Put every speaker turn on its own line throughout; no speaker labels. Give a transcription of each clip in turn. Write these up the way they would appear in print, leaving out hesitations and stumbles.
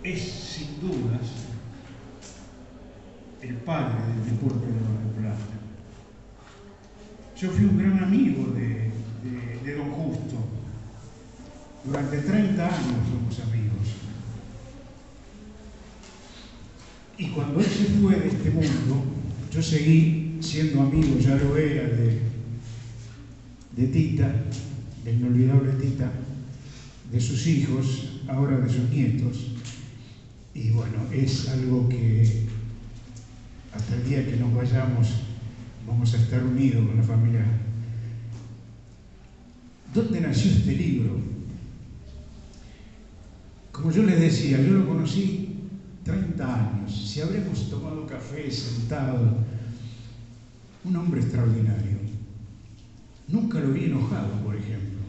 es sin dudas el padre del deporte de Mar del Plata. Yo fui un gran amigo de don Justo. Durante 30 años fuimos amigos. Y cuando él se fue de este mundo, yo seguí siendo amigo, ya lo era, de Tita, del inolvidable Tita, de sus hijos, ahora de sus nietos. Y bueno, es algo que hasta el día que nos vayamos vamos a estar unidos con la familia. ¿Dónde nació este libro? Como yo les decía, yo lo conocí 30 años. Si habremos tomado café sentado, un hombre extraordinario. Nunca lo vi enojado, por ejemplo.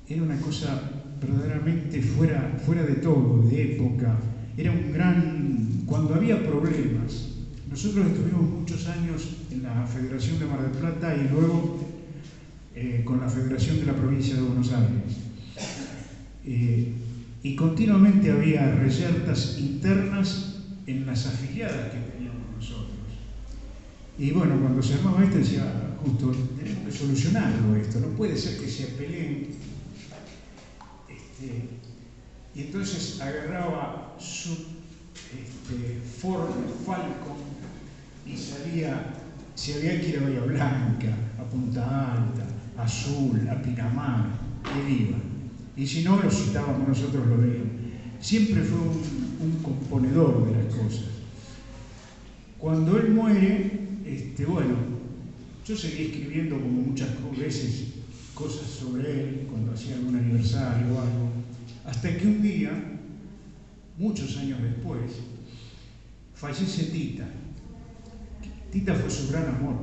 Era una cosa verdaderamente fuera de todo, de época. Era un gran... Cuando había problemas, nosotros estuvimos muchos años en la Federación de Mar del Plata y luego con la Federación de la Provincia de Buenos Aires. Y continuamente había reyertas internas en las afiliadas que teníamos nosotros. Y bueno, cuando se armaba esto decía, justo, tenemos que solucionarlo esto, no puede ser que se peleen. Y entonces agarraba su Ford Falcon y salía, si había que ir a Bahía Blanca, a Punta Alta, a Azul, a Pinamar, él iba. Y si no, lo citábamos, nosotros lo veíamos. Siempre fue un componedor de las cosas. Cuando él muere, bueno, yo seguí escribiendo como muchas veces cosas sobre él, cuando hacía algún aniversario o algo, hasta que un día, muchos años después, fallece Tita. Tita fue su gran amor.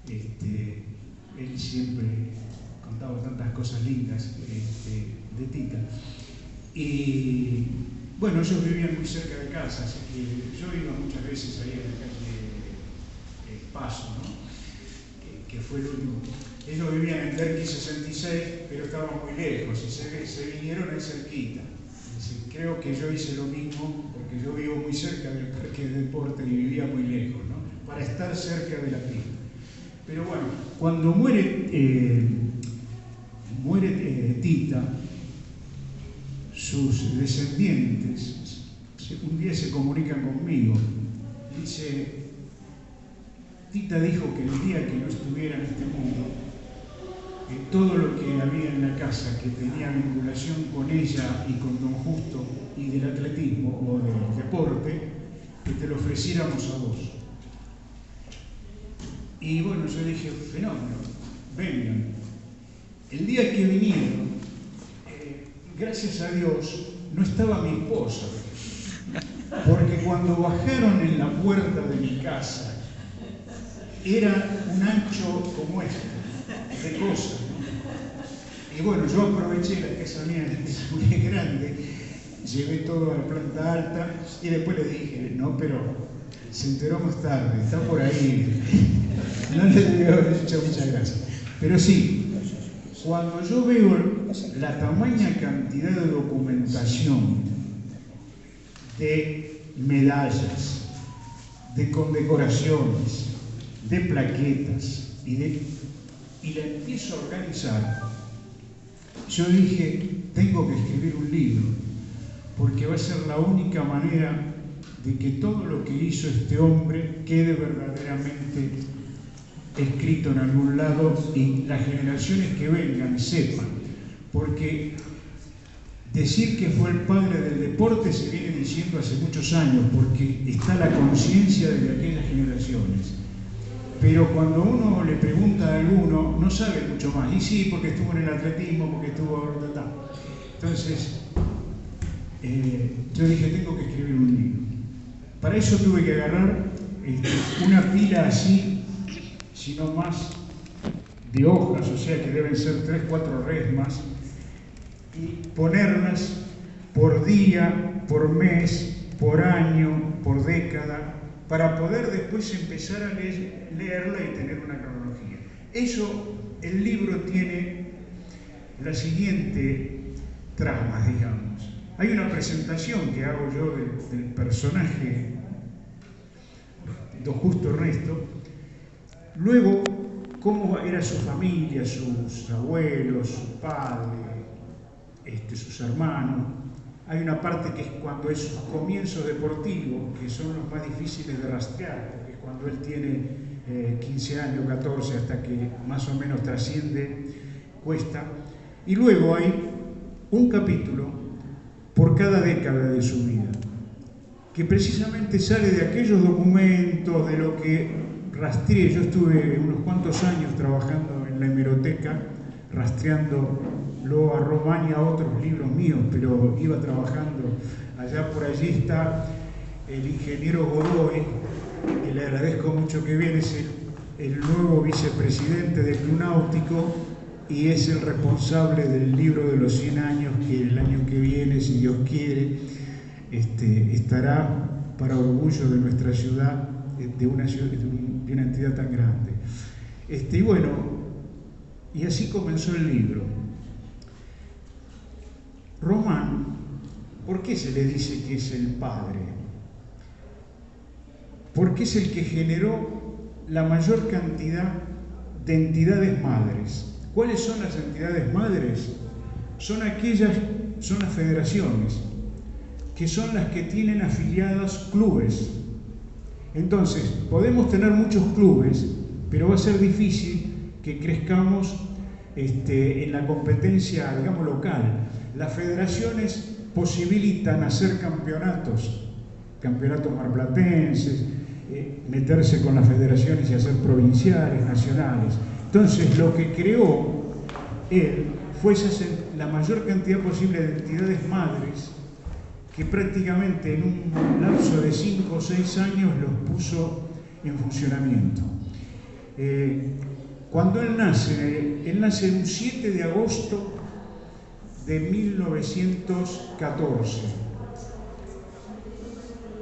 Él siempre contaba tantas cosas lindas de Tita. Y bueno, ellos vivían muy cerca de casa, así que yo iba muchas veces ahí a la calle Paso, ¿no? Que fue el último. Ellos vivían en Derqui 66, pero estaban muy lejos y se vinieron en cerquita. Creo que yo hice lo mismo porque yo vivo muy cerca del parque de deporte y vivía muy lejos, ¿no? Para estar cerca de la pista. Pero bueno, cuando muere Tita, sus descendientes un día se comunican conmigo. Dice, Tita dijo que el día que no estuviera en este mundo, todo lo que había en la casa que tenía vinculación con ella y con don Justo y del atletismo o del deporte, que te lo ofreciéramos a vos. Y bueno, yo dije, fenómeno, vengan. El día que vinieron, gracias a Dios, no estaba mi esposa, porque cuando bajaron en la puerta de mi casa, era un ancho como este, de cosas, ¿no? Y bueno, yo aproveché, la casa mía es muy grande, llevé todo a la planta alta y después le dije, no, pero se enteró más tarde, está por ahí. No le debí haber dicho muchas gracias. Pero sí, cuando yo veo la tamaña cantidad de documentación, de medallas, de condecoraciones, de plaquetas, y la empiezo a organizar, yo dije, tengo que escribir un libro, porque va a ser la única manera de que todo lo que hizo este hombre quede verdaderamente escrito en algún lado y las generaciones que vengan sepan, porque decir que fue el padre del deporte se viene diciendo hace muchos años, porque está la conciencia de aquellas generaciones. Pero cuando uno le pregunta a alguno, no sabe mucho más. Y sí, porque estuvo en el atletismo, porque estuvo... Entonces, yo dije, tengo que escribir un libro. Para eso tuve que agarrar una pila así, sino más, de hojas, o sea que deben ser 3-4 resmas, y ponerlas por día, por mes, por año, por década, para poder después empezar a leerla y tener una cronología. Eso, el libro tiene la siguiente tramas, digamos. Hay una presentación que hago yo del personaje Don Justo Ernesto, luego cómo era su familia, sus abuelos, su padre, sus hermanos. Hay una parte que es cuando es sus comienzos deportivos, que son los más difíciles de rastrear, porque es cuando él tiene 15 años, 14, hasta que más o menos trasciende, cuesta. Y luego hay un capítulo por cada década de su vida, que precisamente sale de aquellos documentos, de lo que rastreé. Yo estuve unos cuantos años trabajando en la hemeroteca, rastreándolo a Román y a otros libros míos, pero iba trabajando. Allá por allí está el ingeniero Godoy, que le agradezco mucho que viene, es el nuevo vicepresidente del Club Náutico y es el responsable del libro de los 100 años, que el año que viene, si Dios quiere, estará para orgullo de nuestra ciudad, de una entidad tan grande. Y bueno, y así comenzó el libro. Román, ¿por qué se le dice que es el padre? Porque es el que generó la mayor cantidad de entidades madres. ¿Cuáles son las entidades madres? Son las federaciones, que son las que tienen afiliadas clubes. Entonces, podemos tener muchos clubes, pero va a ser difícil que crezcamos en la competencia, digamos, local. Las federaciones posibilitan hacer campeonatos marplatenses, meterse con las federaciones y hacer provinciales, nacionales. Entonces, lo que creó él fue la mayor cantidad posible de entidades madres, que prácticamente en un lapso de 5 o 6 años los puso en funcionamiento. Cuando él nace un 7 de agosto de 1914.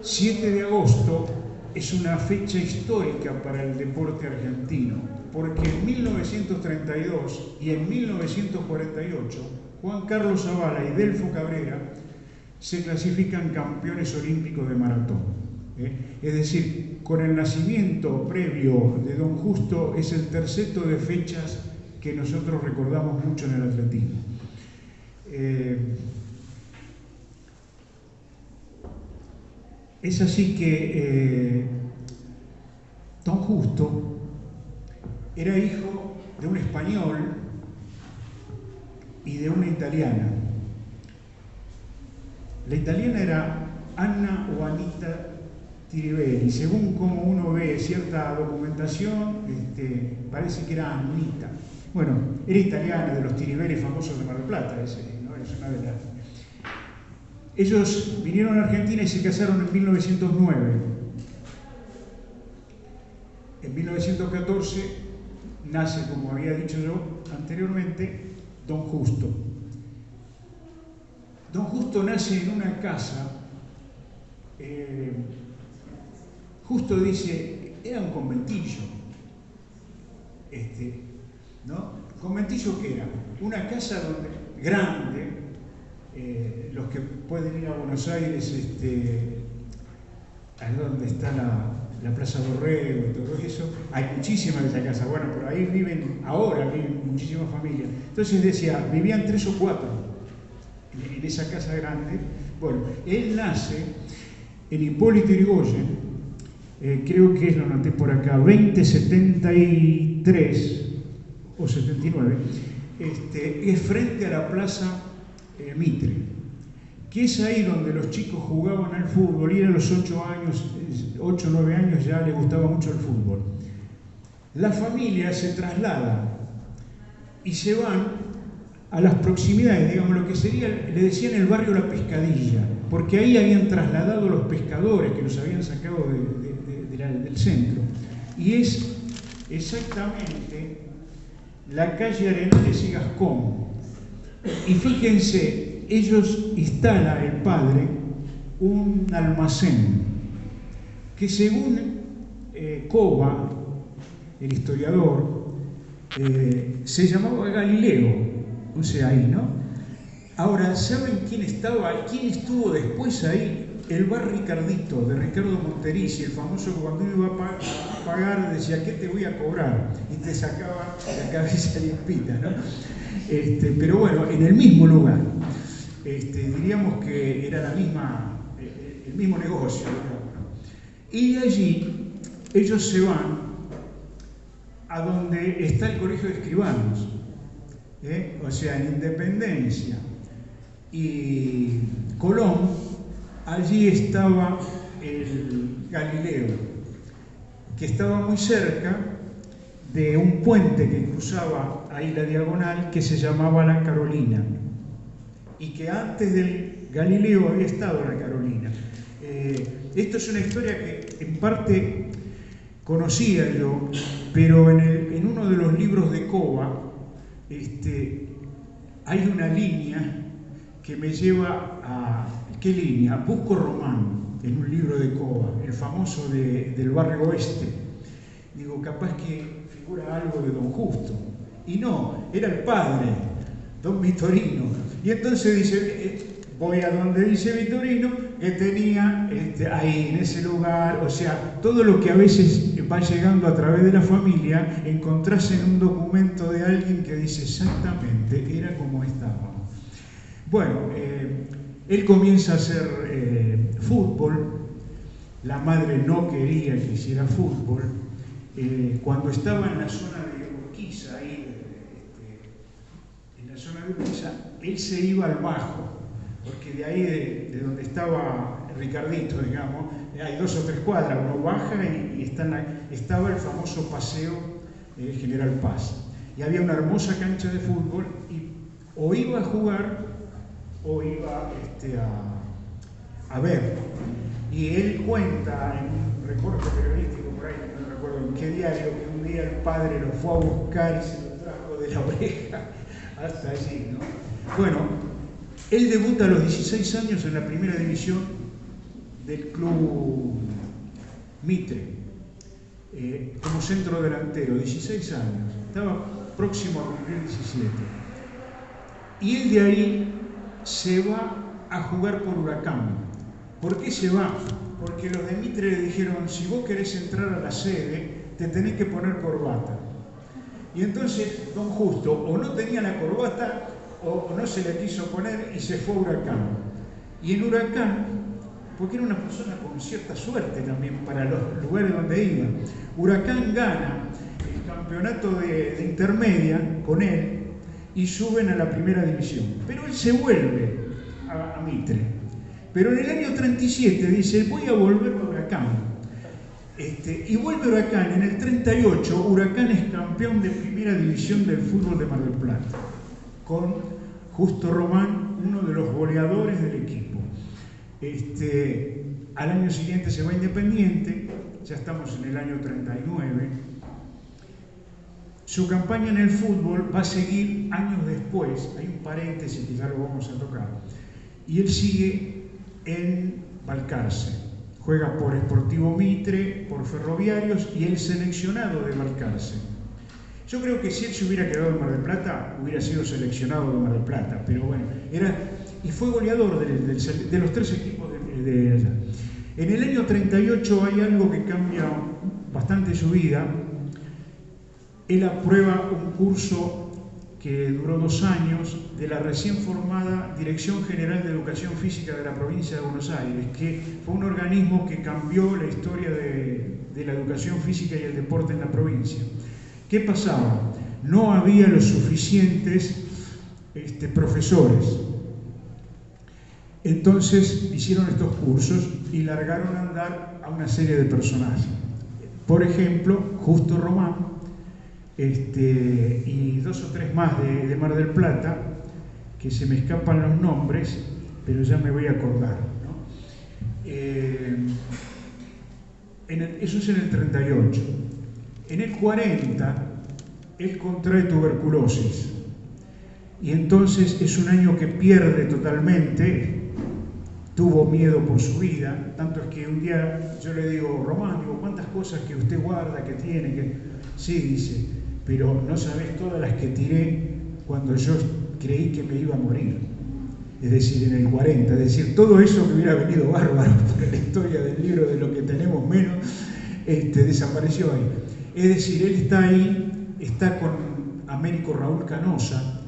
7 de agosto es una fecha histórica para el deporte argentino, porque en 1932 y en 1948 Juan Carlos Zavala y Delfo Cabrera se clasifican campeones olímpicos de maratón. Es decir, con el nacimiento previo de Don Justo es el terceto de fechas que nosotros recordamos mucho en el atletismo. Es así que Don Justo era hijo de un español y de una italiana. La italiana era Anna o Anita Tiribelli. Según como uno ve cierta documentación, parece que era Anita. Bueno, era italiana, de los Tiribelli famosos de Mar del Plata, ¿no? Es una de las... Ellos vinieron a Argentina y se casaron en 1909. En 1914 nace, como había dicho yo anteriormente, Don Justo. Don Justo nace en una casa, Justo dice, era un conventillo, ¿no? ¿Conventillo qué era? Una casa grande, los que pueden ir a Buenos Aires, ahí donde está la Plaza Dorrego y todo eso, hay muchísimas de esa casa. Bueno, pero ahí viven muchísimas familias. Entonces decía, vivían 3 o 4 en esa casa grande. Bueno, él nace en Hipólito Yrigoyen, creo que lo anoté por acá, 2073 o 79, es frente a la Plaza Mitre, que es ahí donde los chicos jugaban al fútbol, y a los 8 o 9 años ya les gustaba mucho el fútbol. La familia se traslada y se van a las proximidades, digamos, lo que sería, le decían el barrio La Pescadilla, porque ahí habían trasladado los pescadores que los habían sacado del centro. Y es exactamente la calle Arenales y Gascón. Y fíjense, ellos instalan, el padre, un almacén que según Cova, el historiador, se llamaba Galileo, o sea, ahí, ¿no? Ahora, ¿saben quién estaba? ¿Quién estuvo después ahí? El bar Ricardito, de Ricardo Monterici, el famoso que cuando uno iba a pagar decía, ¿qué te voy a cobrar? Y te sacaba la cabeza limpita, ¿no? Pero bueno, en el mismo lugar. Diríamos que era el mismo negocio. Y de allí ellos se van a donde está el Colegio de Escribanos, o sea, en Independencia y Colón. Allí estaba el Galileo, que estaba muy cerca de un puente que cruzaba ahí la diagonal que se llamaba La Carolina, y que antes del Galileo había estado la Carolina. Esto es una historia que en parte conocía yo, pero en uno de los libros de Cova hay una línea que me lleva a... ¿Qué línea? Busco Román, en un libro de Cova, el famoso del barrio oeste. Digo, capaz que figura algo de Don Justo. Y no, era el padre, Don Vitorino. Y entonces dice, voy a donde dice Vitorino, que tenía ahí, en ese lugar, o sea, todo lo que a veces va llegando a través de la familia, encontrás en un documento de alguien que dice exactamente, era como estaba. Bueno, él comienza a hacer fútbol, la madre no quería que hiciera fútbol. Cuando estaba en la zona de Urquiza, ahí, en la zona de Urquiza, él se iba al Bajo, porque de ahí, de donde estaba Ricardito, digamos, hay 2 o 3 cuadras, uno baja y estaba el famoso paseo General Paz. Y había una hermosa cancha de fútbol y o iba a jugar o iba a ver. Y él cuenta en un recorte periodístico por ahí, no recuerdo en qué diario, que un día el padre lo fue a buscar y se lo trajo de la oreja hasta allí, ¿no? Bueno, él debuta a los 16 años en la primera división del club Mitre, como centro delantero, 16 años, estaba próximo a cumplir 17. Y él de ahí se va a jugar por Huracán. ¿Por qué se va? Porque los de Mitre le dijeron, si vos querés entrar a la sede, te tenés que poner corbata. Y entonces Don Justo o no tenía la corbata o no se la quiso poner y se fue a Huracán. Y en Huracán, porque era una persona con cierta suerte también para los lugares donde iba, Huracán gana el campeonato de intermedia con él y suben a la primera división. Pero él se vuelve a Mitre. Pero en el año 37 dice, voy a volver a Huracán. Y vuelve Huracán. En el 38, Huracán es campeón de primera división del fútbol de Mar del Plata, con Justo Román, uno de los goleadores del equipo. Al año siguiente se va a Independiente, ya estamos en el año 39. Su campaña en el fútbol va a seguir años después, hay un paréntesis que ya lo vamos a tocar, y él sigue en Balcarce, juega por Sportivo Mitre, por Ferroviarios y el seleccionado de Balcarce. Yo creo que si él se hubiera quedado en Mar del Plata, hubiera sido seleccionado de Mar del Plata, pero bueno, y fue goleador de los 3 equipos de allá. En el año 38 hay algo que cambia bastante su vida. Él aprueba un curso que duró 2 años de la recién formada Dirección General de Educación Física de la provincia de Buenos Aires, que fue un organismo que cambió la historia de la educación física y el deporte en la provincia. ¿Qué pasaba? No había los suficientes profesores. Entonces hicieron estos cursos y largaron a andar a una serie de personajes. Por ejemplo, Justo Román, y 2 o 3 más de Mar del Plata, que se me escapan los nombres, pero ya me voy a acordar, ¿no? Eso es en el 38. En el 40, él contrae tuberculosis. Y entonces es un año que pierde totalmente, tuvo miedo por su vida, tanto es que un día yo le digo, Román, digo, ¿cuántas cosas que usted guarda, que tiene? Sí, dice, pero no sabés todas las que tiré cuando yo creí que me iba a morir. es decir, en el 40, es decir, todo eso que hubiera venido bárbaro para la historia del libro de lo que tenemos menos, desapareció ahí. Es decir, él está ahí, está con Américo Raúl Canosa.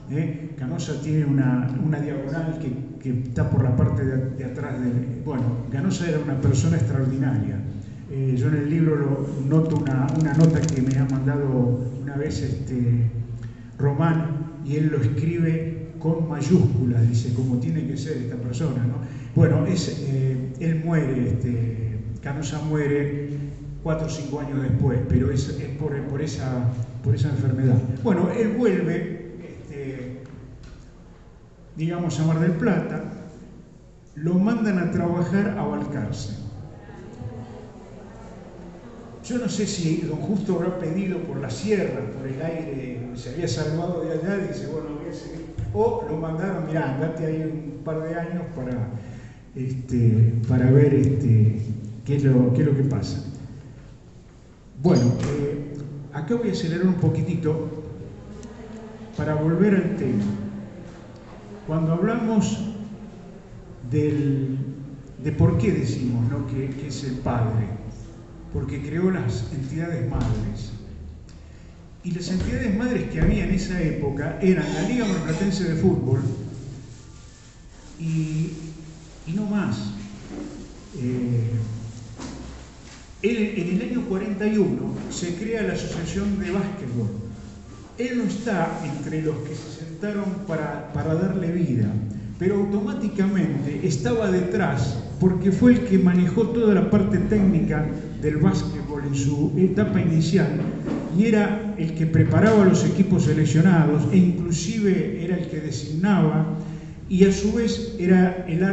Canosa tiene una diagonal que está por la parte de atrás de... Bueno, Canosa era una persona extraordinaria. Yo en el libro noto una nota que me ha mandado una vez Román, y él lo escribe con mayúsculas, dice, como tiene que ser esta persona, ¿no? Bueno, él muere, Canosa muere 4 o 5 años después, pero es por esa enfermedad. Bueno, él vuelve, digamos, a Mar del Plata, lo mandan a trabajar a Balcarce. Yo no sé si don Justo habrá pedido por la sierra, por el aire, se había salvado de allá y dice, bueno, voy a seguir. O lo mandaron, mirá, andate ahí un par de años para ver qué es lo que pasa. Bueno, acá voy a acelerar un poquitito para volver al tema. Cuando hablamos de por qué decimos, ¿no?, que es el Padre, porque creó las entidades madres. Y las entidades madres que había en esa época eran la Liga Marplatense de Fútbol y no más. En el año 41 se crea la Asociación de Básquetbol. Él no está entre los que se sentaron para darle vida, pero automáticamente estaba detrás porque fue el que manejó toda la parte técnica del básquetbol en su etapa inicial y era el que preparaba a los equipos seleccionados e inclusive era el que designaba y a su vez era el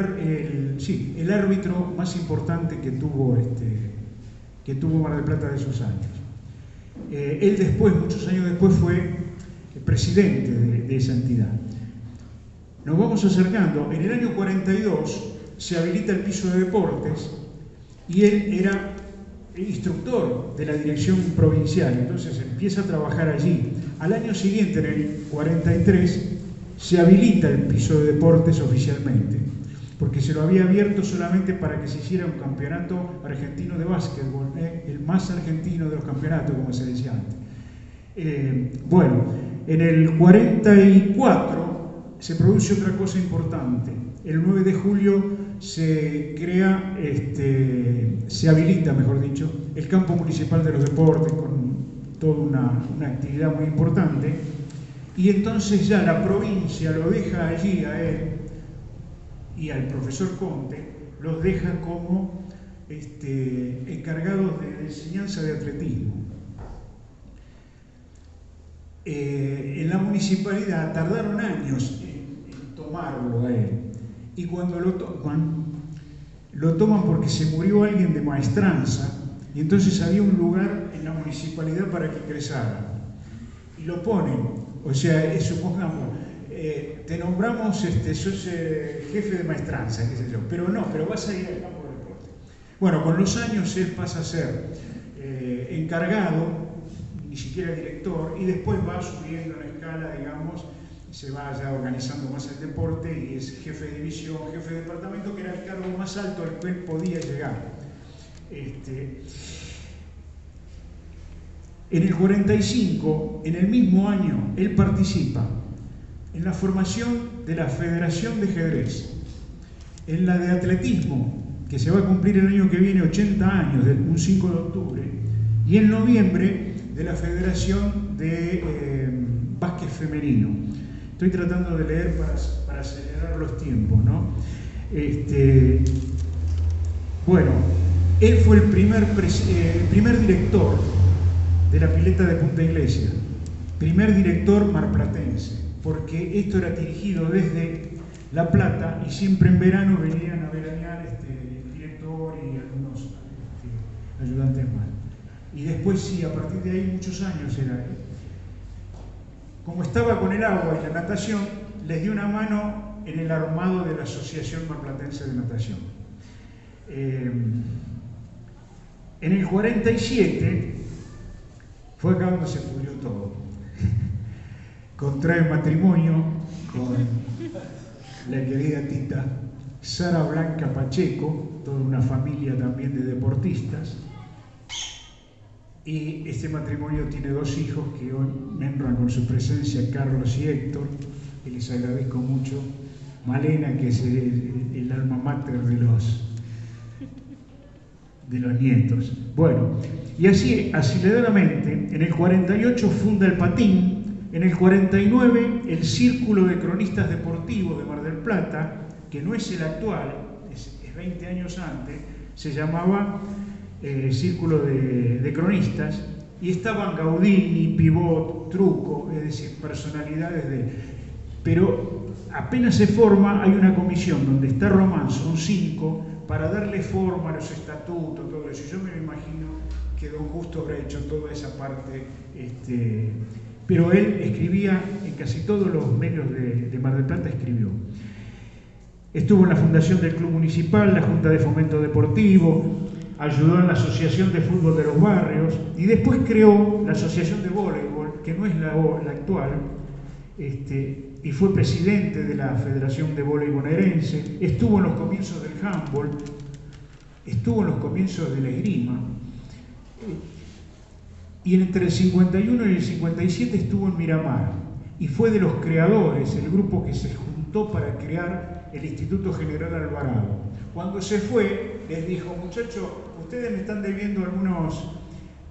árbitro más importante que tuvo Mar del Plata de esos años. Él después, muchos años después, fue el presidente de esa entidad. Nos vamos acercando. En el año 42 se habilita el piso de deportes y él era el instructor de la dirección provincial, entonces empieza a trabajar allí. Al año siguiente, en el 43, se habilita el piso de deportes oficialmente, porque se lo había abierto solamente para que se hiciera un campeonato argentino de básquetbol, el más argentino de los campeonatos, como se decía antes. Bueno, en el 44 se produce otra cosa importante. El 9 de julio se crea, se habilita, mejor dicho, el campo municipal de los deportes con toda una actividad muy importante, y entonces ya la provincia lo deja allí a él y al profesor Conte, los deja como encargados de enseñanza de atletismo. En la municipalidad tardaron años en tomarlo a él, y cuando lo toman porque se murió alguien de maestranza, y entonces había un lugar en la municipalidad para que ingresara, y lo ponen, o sea, supongamos, te nombramos, sos jefe de maestranza, qué sé yo, pero vas a ir al campo de deporte. Bueno, con los años él pasa a ser encargado, ni siquiera director, y después va subiendo en escala, digamos, se va ya organizando más el deporte y es jefe de división, jefe de departamento, que era el cargo más alto al que él podía llegar. En el 45, en el mismo año, él participa en la formación de la Federación de Ajedrez, en la de atletismo, que se va a cumplir el año que viene 80 años, un 5 de octubre, y en noviembre de la Federación de Básquet Femenino. Estoy tratando de leer para acelerar los tiempos, ¿no? Bueno, él fue el primer director de la pileta de Punta Iglesia, primer director marplatense, porque esto era dirigido desde La Plata y siempre en verano venían a veranear el director y algunos ayudantes más. Y después sí, a partir de ahí muchos años era. Como estaba con el agua y la natación, les dio una mano en el armado de la Asociación Marplatense de Natación. En el 47 fue acá donde se pudrió todo. Contrae matrimonio la querida tita Sara Blanca Pacheco, toda una familia también de deportistas. Y este matrimonio tiene 2 hijos que hoy me honran con su presencia, Carlos y Héctor, y les agradezco mucho. Malena, que es el alma mater de los nietos. Bueno, y así, aceleradamente, en el 48 funda el Patín, en el 49 el Círculo de Cronistas Deportivos de Mar del Plata, que no es el actual, es 20 años antes, se llamaba Círculo de Cronistas, y estaban Gaudini, Pivot, Truco, es decir, personalidades Pero apenas se forma, hay una comisión donde está Román, son 5, para darle forma a los estatutos, todo eso. Yo me lo imagino que don Justo habrá hecho toda esa parte, pero él escribía en casi todos los medios de Mar del Plata, escribió. Estuvo en la fundación del Club Municipal, la Junta de Fomento Deportivo, ayudó en la Asociación de Fútbol de los Barrios y después creó la Asociación de Voleibol, que no es la actual, y fue presidente de la Federación de Voleibol bonaerense, estuvo en los comienzos del handball, estuvo en los comienzos de la esgrima, y entre el 51 y el 57 estuvo en Miramar, y fue de los creadores, el grupo que se juntó para crear el Instituto General Alvarado. Cuando se fue, les dijo, muchachos, ustedes me están debiendo algunos,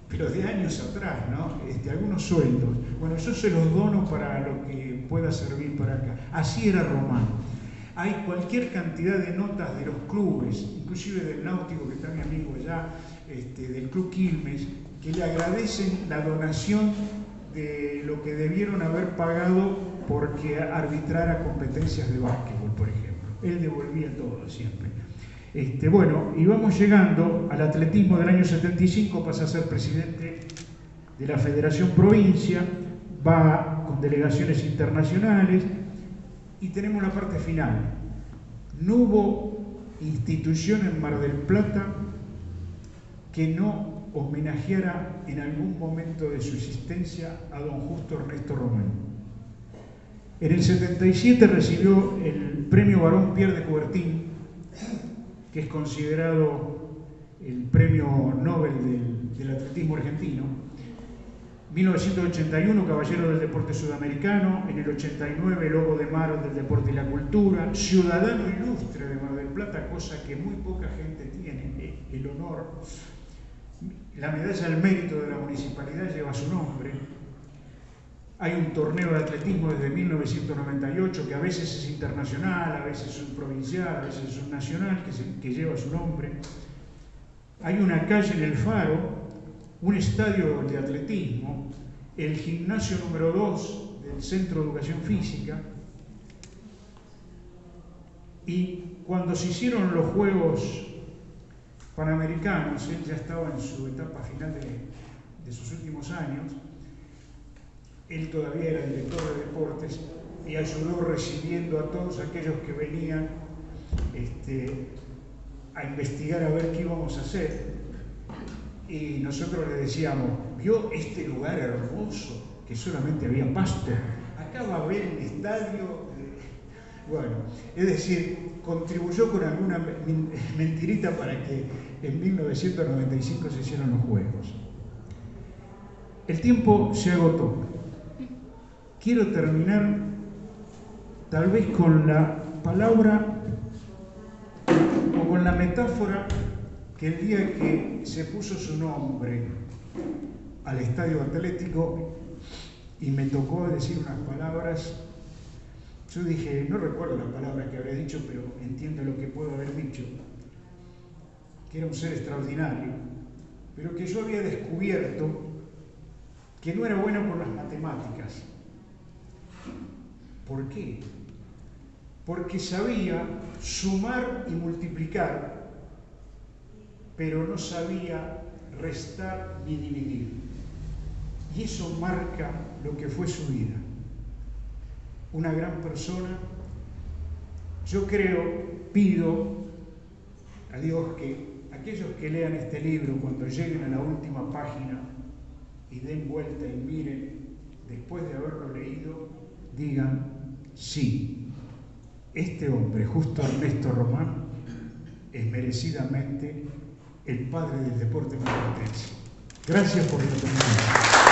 pero de años atrás, ¿no? Algunos sueldos. Bueno, yo se los dono para lo que pueda servir para acá. Así era Román. Hay cualquier cantidad de notas de los clubes, inclusive del Náutico, que está mi amigo allá, del Club Quilmes, que le agradecen la donación de lo que debieron haber pagado porque arbitrara competencias de básquetbol, por ejemplo. Él devolvía todo siempre. Bueno, y vamos llegando al atletismo del año 75, pasa a ser presidente de la Federación Provincia, va con delegaciones internacionales y tenemos la parte final. No hubo institución en Mar del Plata que no homenajeara en algún momento de su existencia a don Justo Ernesto Román. En el 77 recibió el premio Barón Pierre de Coubertin, que es considerado el premio Nobel del atletismo argentino. 1981, Caballero del Deporte Sudamericano. En el 89, Lobo de Mar del Deporte y la Cultura. Ciudadano Ilustre de Mar del Plata, cosa que muy poca gente tiene, el honor. La medalla al mérito de la municipalidad lleva su nombre. Hay un torneo de atletismo desde 1998 que a veces es internacional, a veces es un provincial, a veces es un nacional que lleva su nombre. Hay una calle en El Faro, un estadio de atletismo, el gimnasio número 2 del Centro de Educación Física. Y cuando se hicieron los Juegos Panamericanos, él ya estaba en su etapa final de sus últimos años. Él todavía era director de deportes y ayudó recibiendo a todos aquellos que venían a investigar a ver qué íbamos a hacer. Y nosotros le decíamos, ¿vio este lugar hermoso que solamente había pasto? Acá va a haber un estadio. Bueno, es decir, contribuyó con alguna mentirita para que en 1995 se hicieran los Juegos. El tiempo se agotó. Quiero terminar tal vez con la palabra o con la metáfora que el día que se puso su nombre al estadio atlético y me tocó decir unas palabras, yo dije, no recuerdo la palabra que habría dicho, pero entiendo lo que puedo haber dicho, que era un ser extraordinario, pero que yo había descubierto que no era bueno por las matemáticas. ¿Por qué? Porque sabía sumar y multiplicar, pero no sabía restar ni dividir. Y eso marca lo que fue su vida. Una gran persona. Yo pido a Dios que aquellos que lean este libro, cuando lleguen a la última página y den vuelta y miren, después de haberlo leído, digan, sí, este hombre, Justo Ernesto Román, es merecidamente el padre del deporte marplatense. Gracias por la atención.